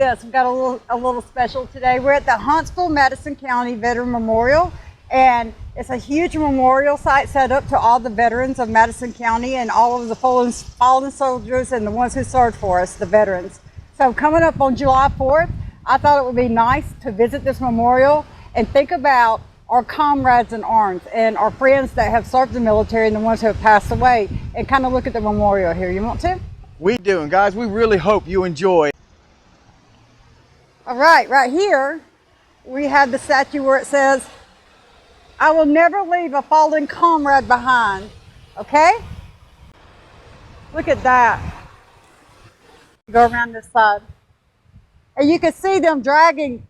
this. We've got a little special today. We're at the Huntsville Madison County Veterans Memorial, and it's a huge memorial site set up to all the veterans of Madison County and all of the fallen soldiers and the ones who served for us, the veterans. So coming up on July 4th, I thought it would be nice to visit this memorial and think about our comrades in arms and our friends that have served the military and the ones who have passed away, and kind of look at the memorial here. You want to? We do, and guys, we really hope you enjoy. All right, right here, we have the statue where it says, "I will never leave a fallen comrade behind." Okay? Look at that. Go around this side. And you can see them dragging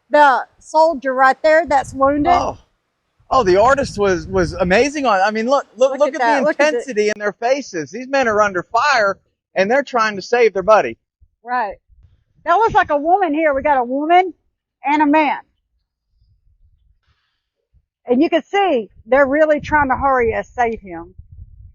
the soldier right there that's wounded. Oh, the artist was amazing on. I mean, look at the intensity in their faces. These men are under fire, and they're trying to save their buddy. Right. That looks like a woman here. We got a woman and a man. And you can see they're really trying to hurry and save him.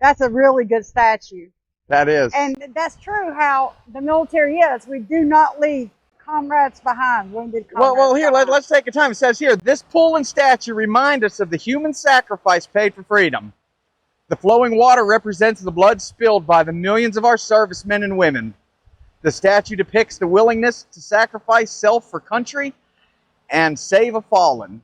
That's a really good statue. That is. And that's true how the military is. We do not leave comrades behind, wounded comrades. Well, here, let's take a time. It says here, this pool and statue remind us of the human sacrifice paid for freedom. The flowing water represents the blood spilled by the millions of our servicemen and women. The statue depicts the willingness to sacrifice self for country and save a fallen.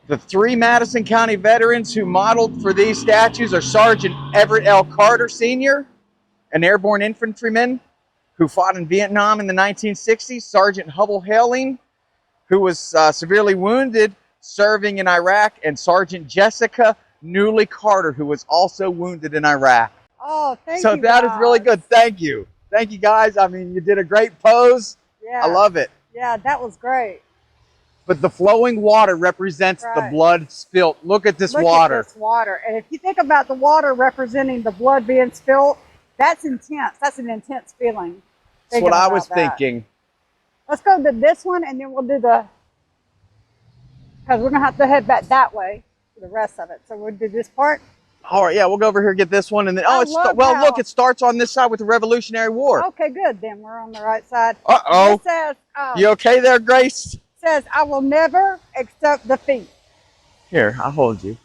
The 3 Madison County veterans who modeled for these statues are Sergeant Everett L. Carter, Sr., an airborne infantryman who fought in Vietnam in the 1960s, Sergeant Hubble Haling, who was severely wounded serving in Iraq, and Sergeant Jessica Newley Carter, who was also wounded in Iraq. Oh, thank you. So that is really good. Thank you. Thank you, guys. I mean, you did a great pose. Yeah. I love it. Yeah, that was great. But the flowing water represents the blood spilt. Look at this water. Look at this water. And if you think about the water representing the blood being spilled, that's intense. That's an intense feeling. That's what I was thinking. Let's go to this one, and then we'll do because we're going to have to head back that way for the rest of it. So we'll do this part. All right, yeah, we'll go over here and get this one. And then, look, it starts on this side with the Revolutionary War. Okay, good. Then we're on the right side. Uh-oh. It says, you okay there, Grace? It says, "I will never accept defeat." Here, I'll hold you.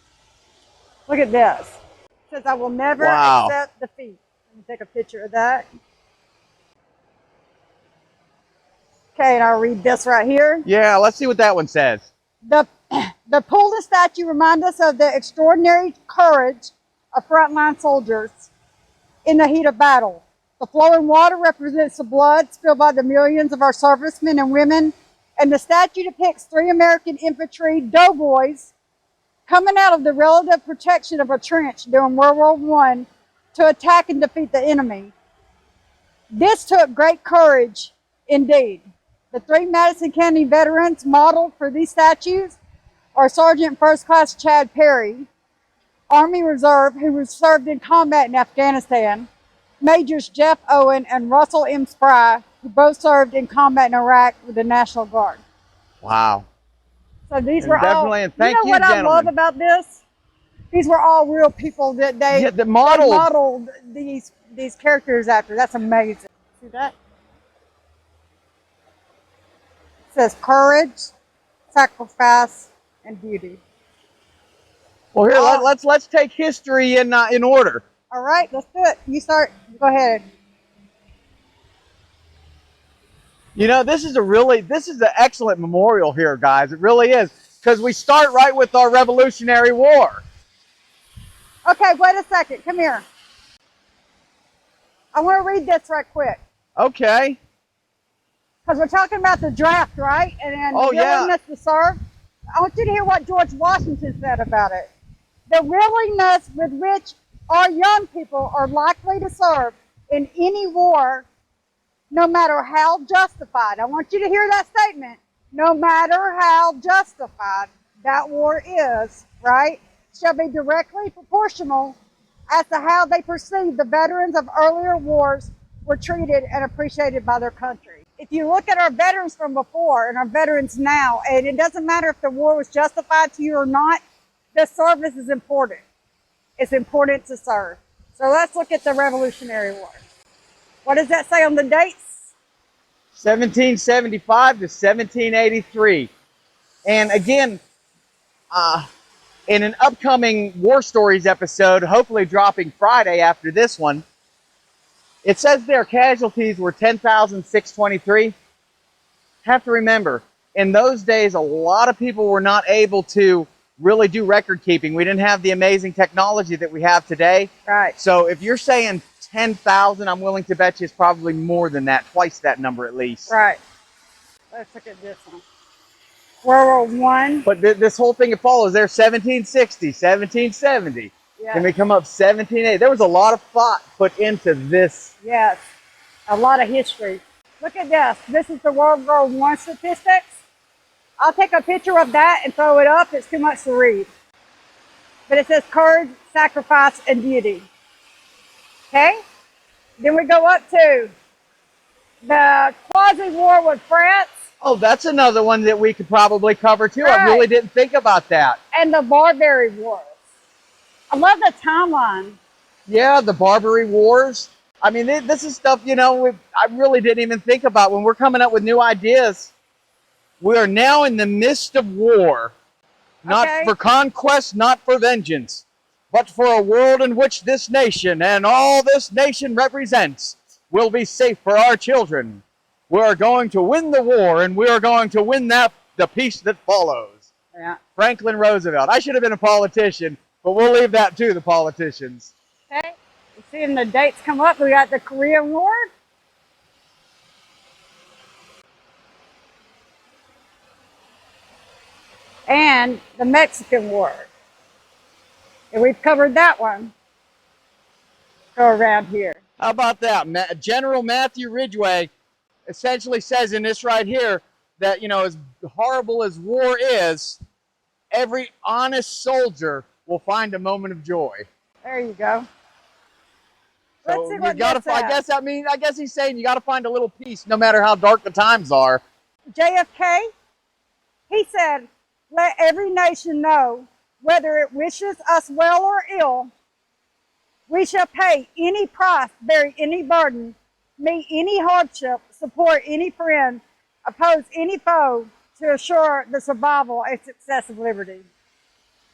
Look at this. It says, "I will never accept defeat." Let me take a picture of that. Okay, and I'll read this right here. Yeah, let's see what that one says. The pool and statue remind us of the extraordinary courage of frontline soldiers in the heat of battle. The flowing water represents the blood spilled by the millions of our servicemen and women, and the statue depicts 3 American infantry doughboys coming out of the relative protection of a trench during World War I to attack and defeat the enemy. This took great courage indeed. The 3 Madison County veterans modeled for these statues are Sergeant First Class Chad Perry, Army Reserve, who served in combat in Afghanistan, Majors Jeff Owen and Russell M. Spry, who both served in combat in Iraq with the National Guard. Wow. So these were all, and thank you, what gentlemen. I love about this? These were all real people that they modeled these characters after. That's amazing. See that? It says courage, sacrifice, and beauty. Well, here, let's take history in order. All right, let's do it. You start. Go ahead. You know, this is an excellent memorial here, guys. It really is, because we start right with our Revolutionary War. Okay, wait a second. Come here. I want to read this right quick. Okay. Because we're talking about the draft, right? And then the willingness to serve. I want you to hear what George Washington said about it. The willingness with which our young people are likely to serve in any war, no matter how justified. I want you to hear that statement. No matter how justified that war is, right, shall be directly proportional as to how they perceive the veterans of earlier wars were treated and appreciated by their country. If you look at our veterans from before and our veterans now, and it doesn't matter if the war was justified to you or not, the service is important. It's important to serve. So let's look at the Revolutionary War. What does that say on the dates? 1775 to 1783. And again, in an upcoming War Stories episode, hopefully dropping Friday after this one, it says their casualties were 10,623. Have to remember, in those days, a lot of people were not able to really do record keeping. We didn't have the amazing technology that we have today. Right. So if you're saying 10,000, I'm willing to bet you it's probably more than that, twice that number at least. Right. Let's look at this one. World War I. But this whole thing, it follows. They're 1760, 1770. Yes. Then we come up 1780. There was a lot of thought put into this. Yes. A lot of history. Look at this. This is the World War I statistics. I'll take a picture of that and throw it up. It's too much to read. But it says courage, sacrifice, and duty. Okay? Then we go up to the quasi-war with France. Oh, that's another one that we could probably cover too. Right. I really didn't think about that. And the Barbary Wars. I love the timeline. Yeah, the Barbary Wars. I mean, this is stuff, you know, I really didn't even think about when we're coming up with new ideas. We are now in the midst of war. Not for conquest, not for vengeance, but for a world in which this nation and all this nation represents will be safe for our children. We are going to win the war, and we are going to win the peace that follows. Yeah. Franklin Roosevelt. I should have been a politician, but we'll leave that to the politicians. Okay. Seeing the dates come up, we got the Korean War. And the Mexican War. And we've covered that one. Go around here. How about that? General Matthew Ridgway essentially says in this right here that, you know, as horrible as war is, every honest soldier will find a moment of joy. There you go. So Let's see what you gotta, this says. I guess he's saying you got to find a little peace no matter how dark the times are. JFK, he said, let every nation know, whether it wishes us well or ill, we shall pay any price, bear any burden, meet any hardship, support any friend, oppose any foe, to assure the survival and success of liberty.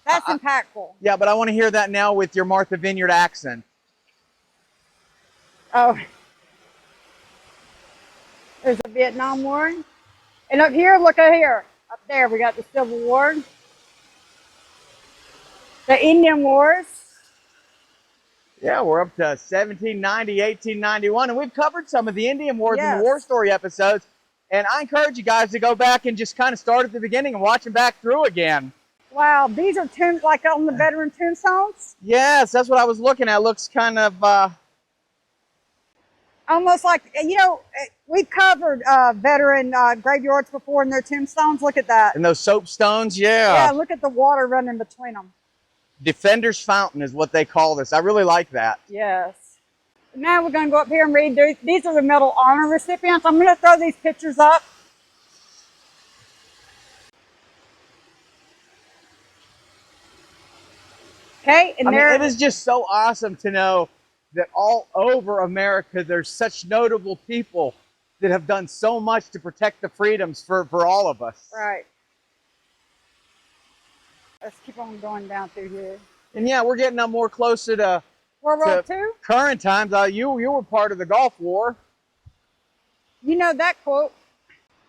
That's impactful. Yeah, but I want to hear that now with your Martha Vineyard accent. Oh, there's the Vietnam War. And up here, look at here. Up there, we got the Civil War. The Indian Wars. Yeah, we're up to 1790, 1891, and we've covered some of the Indian Wars in the War Story episodes. And I encourage you guys to go back and just kind of start at the beginning and watch them back through again. Wow, these are like on the veteran tombstones? Yes, that's what I was looking at. Looks kind of... almost like, you know, we've covered veteran graveyards before in their tombstones. Look at that. And those soapstones, yeah. Yeah, look at the water running between them. Defender's Fountain is what they call this. I really like that. Yes. Now we're going to go up here and read. These are the Medal of Honor recipients. I'm going to throw these pictures up. Okay, and there it is just so awesome to know that all over America there's such notable people that have done so much to protect the freedoms for all of us. Right. Let's keep on going down through here. And yeah, we're getting up more closer to World War II? Current times. You were part of the Gulf War. You know that quote?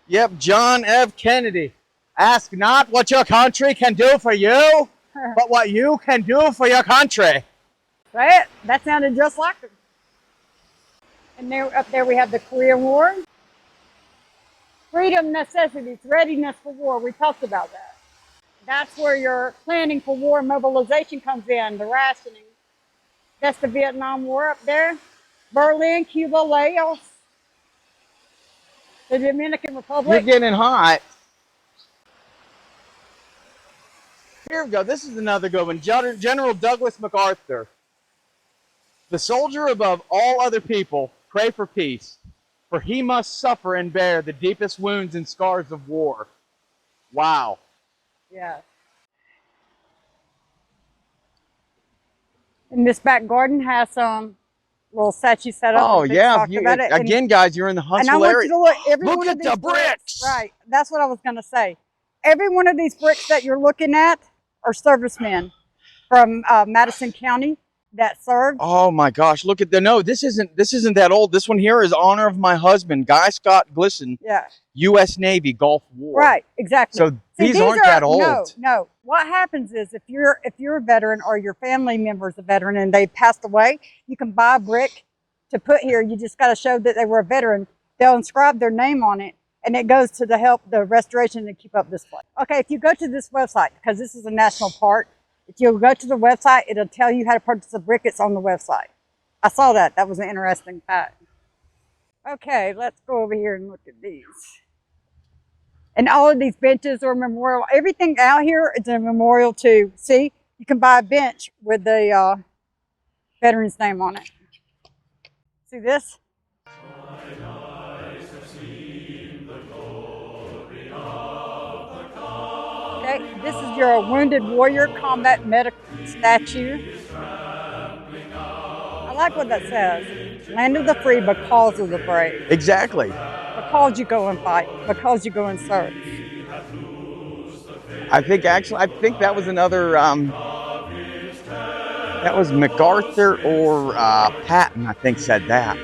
Yep, John F. Kennedy. Ask not what your country can do for you, but what you can do for your country. Right? That sounded just like them. And there, up there we have the Korean War. Freedom, necessities, readiness for war. We talked about that. That's where your planning for war and mobilization comes in, the rationing. That's the Vietnam War up there. Berlin, Cuba, Laos. The Dominican Republic. You're getting hot. Here we go. This is another good one. General Douglas MacArthur. The soldier above all other people, pray for peace, for he must suffer and bear the deepest wounds and scars of war. Wow. Yeah. And this back garden has some little statue set up. Oh, yeah. Talked about it. Again, guys, you're in the And I Huntsville want area. you to look. Every Look one at of these the bricks. Right. That's what I was going to say. Every one of these bricks that you're looking at are servicemen from Madison County that served. Oh my gosh! Look at no. This isn't that old. This one here is honor of my husband, Guy Scott Glisson. Yeah. U.S. Navy Gulf War. Right. Exactly. So these aren't that old. No. What happens is if you're a veteran or your family member is a veteran and they passed away, you can buy a brick to put here. You just got to show that they were a veteran. They'll inscribe their name on it, and it goes to help the restoration and keep up this place. Okay, if you go to this website, because this is a national park, if you go to the website, it'll tell you how to purchase a brick. It's on the website. I saw that. That was an interesting fact. Okay, let's go over here and look at these. And all of these benches are memorial. Everything out here is a memorial to. See, you can buy a bench with the veteran's name on it. See this? Okay, this is your wounded warrior combat medic statue. I like what that says. Land of the free because of the brave. Exactly. Because you go and fight. Because you go and serve. I think that was another. That was MacArthur or Patton. I think said that.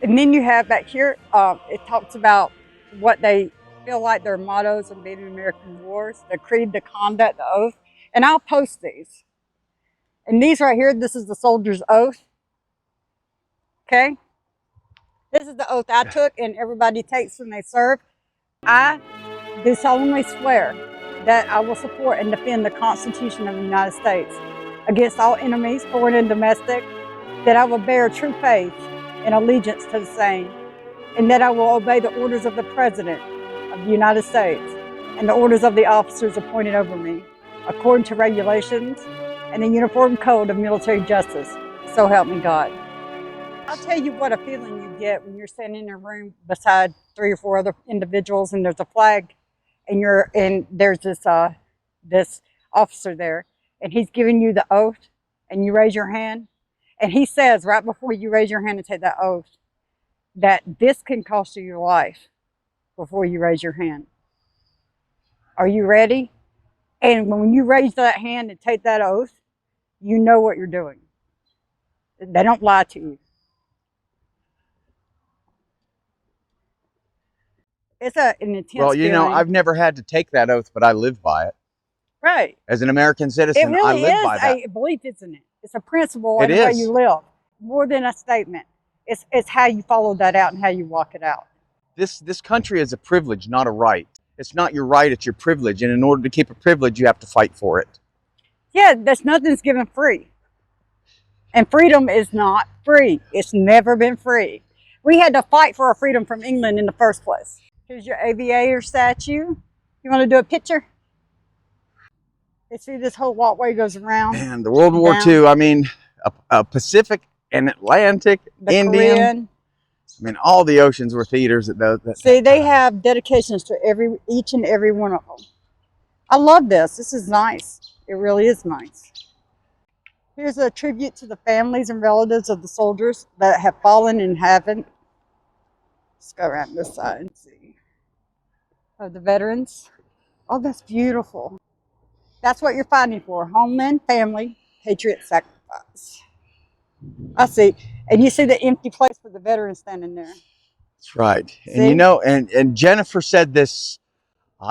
And then you have back here. It talks about what they feel like their mottos of being in American wars, the creed, the conduct, the oath. And I'll post these. And these right here, this is the soldier's oath. Okay? This is the oath I took and everybody takes when they serve. I do solemnly swear that I will support and defend the Constitution of the United States against all enemies, foreign and domestic, that I will bear true faith and allegiance to the same, and that I will obey the orders of the President of the United States and the orders of the officers appointed over me, according to regulations and the Uniform Code of Military Justice. So help me God. I'll tell you what a feeling you get when you're standing in a room beside 3 or 4 other individuals and there's a flag and there's this officer there and he's giving you the oath and you raise your hand and he says right before you raise your hand and take that oath that this can cost you your life before you raise your hand. Are you ready? And when you raise that hand and take that oath, you know what you're doing. They don't lie to you. It's an intense Well, you know, feeling. I've never had to take that oath, but I live by it. Right. As an American citizen, It really I live by that. is a belief, isn't it? It's a principle It in the way is. you live. More than a statement. It's how you follow that out and how you walk it out. This country is a privilege, not a right. It's not your right, it's your privilege. And in order to keep a privilege, you have to fight for it. Yeah, nothing's given free. And freedom is not free. It's never been free. We had to fight for our freedom from England in the first place. Here's your aviator statue. You want to do a picture? You see this whole walkway goes around. And the World War down. II, I mean, a Pacific and Atlantic, The Indian. Korean. I mean, all the oceans were theaters at those. See, they have dedications to each and every one of them. I love this. This is nice. It really is nice. Here's a tribute to the families and relatives of the soldiers that have fallen and haven't. Let's go around this side and see. Of the veterans. Oh, that's beautiful. That's what you're fighting for. Homeland, family, patriot, sacrifice. I see. And you see the empty place for the veterans standing there. That's right. See? And you know, and Jennifer said this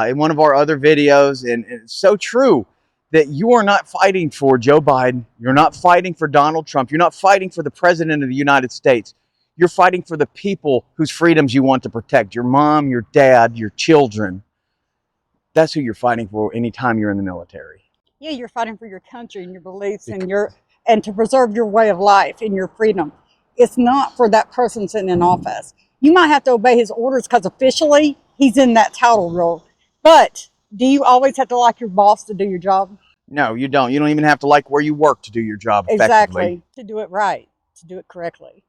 in one of our other videos, and it's so true, that you are not fighting for Joe Biden. You're not fighting for Donald Trump. You're not fighting for the President of the United States. You're fighting for the people whose freedoms you want to protect. Your mom, your dad, your children. That's who you're fighting for anytime you're in the military. Yeah, you're fighting for your country and your beliefs and to preserve your way of life and your freedom. It's not for that person sitting in office. You might have to obey his orders because officially he's in that title role. But do you always have to like your boss to do your job? No, you don't. You don't even have to like where you work to do your job effectively. Exactly. To do it right, to do it correctly.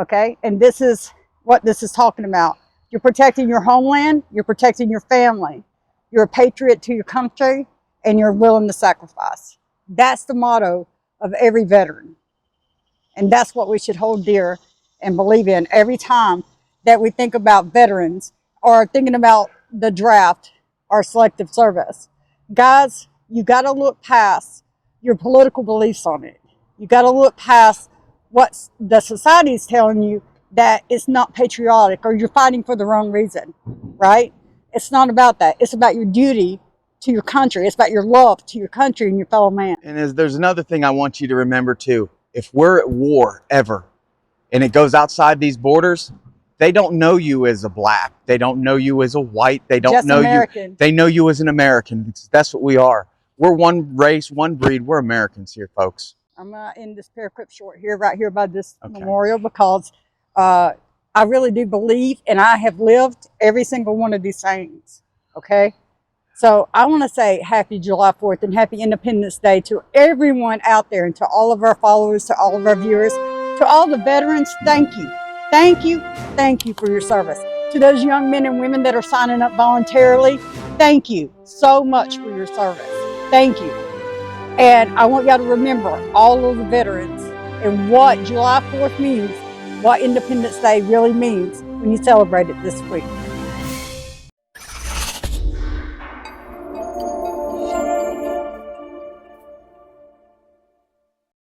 Okay? And this is what this is talking about. You're protecting your homeland. You're protecting your family. You're a patriot to your country, and you're willing to sacrifice. That's the motto of every veteran. And that's what we should hold dear and believe in every time that we think about veterans or thinking about the draft or selective service. Guys, you got to look past your political beliefs on it. You got to look past what the society is telling you, that it's not patriotic or you're fighting for the wrong reason, right? It's not about that. It's about your duty to your country. It's about your love to your country and your fellow man. And there's another thing I want you to remember too. If we're at war ever, and it goes outside these borders, they don't know you as a black. They don't know you as a white. They don't Just know American. you. They know you as an American. That's what we are. We're one race, one breed. We're Americans here, folks. I'm going to end this paragraph short here, right here by this memorial, because I really do believe, and I have lived every single one of these things, okay? So I want to say happy July 4th and happy Independence Day to everyone out there, and to all of our followers, to all of our viewers, to all the veterans. Thank you. Thank you. Thank you for your service. To those young men and women that are signing up voluntarily, thank you so much for your service. Thank you. And I want y'all to remember all of the veterans and what July 4th means, what Independence Day really means when you celebrate it this week.